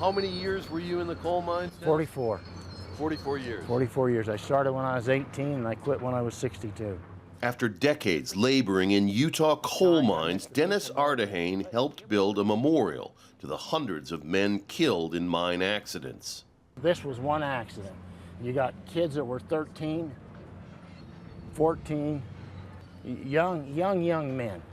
How many years were you in the coal mines? 44. 44 years. 44 years. I started when I was 18 and I quit when I was 62. After decades laboring in Utah coal mines, Dennis Ardehane helped build a memorial to the hundreds of men killed in mine accidents. This was one accident. You got kids that were 13, 14, young men.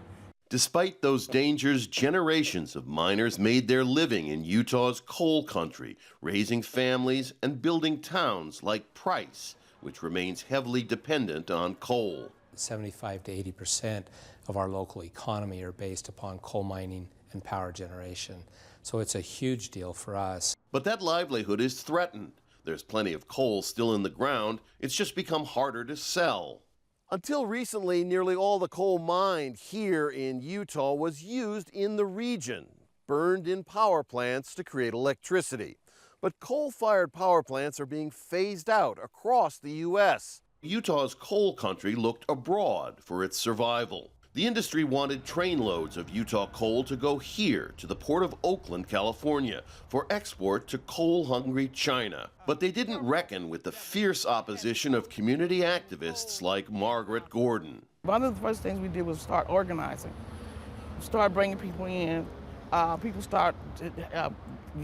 Despite those dangers, generations of miners made their living in Utah's coal country, raising families and building towns like Price, which remains heavily dependent on coal. 75 to 80% of our local economy are based upon coal mining and power generation. So it's a huge deal for us. But that livelihood is threatened. There's plenty of coal still in the ground. It's just become harder to sell. Until recently, nearly all the coal mined here in Utah was used in the region, burned in power plants to create electricity. But coal-fired power plants are being phased out across the U.S. Utah's coal country looked abroad for its survival. The industry wanted trainloads of Utah coal to go here to the port of Oakland, California, for export to coal-hungry China. But they didn't reckon with the fierce opposition of community activists like Margaret Gordon. One of the first things we did was start organizing, start bringing people in, people start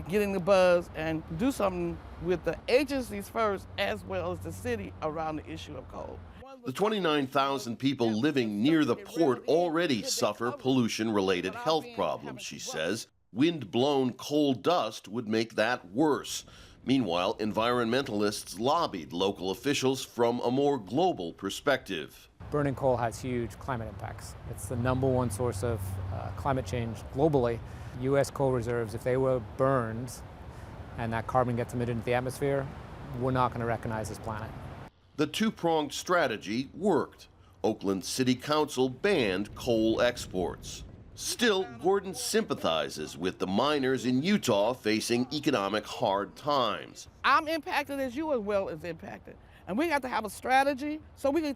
getting the buzz and do something with the agencies first as well as the city around the issue of coal. The 29,000 people living near the port already suffer pollution-related health problems, she says. Wind-blown coal dust would make that worse. Meanwhile, environmentalists lobbied local officials from a more global perspective. Burning coal has huge climate impacts. It's the #1 source of climate change globally. U.S. coal reserves, if they were burned and that carbon gets emitted into the atmosphere, we're not going to recognize this planet. The two-pronged strategy worked. Oakland City Council banned coal exports. Still, Gordon sympathizes with the miners in Utah facing economic hard times. I'm impacted as you as well as impacted. And we have to have a strategy so we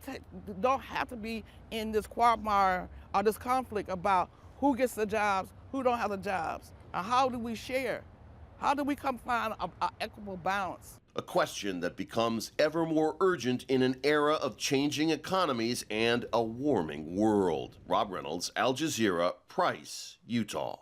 don't have to be in this quagmire or this conflict about who gets the jobs, who don't have the jobs, and how do we share? How do we come find an equitable balance? A question that becomes ever more urgent in an era of changing economies and a warming world. Rob Reynolds, Al Jazeera, Price, Utah.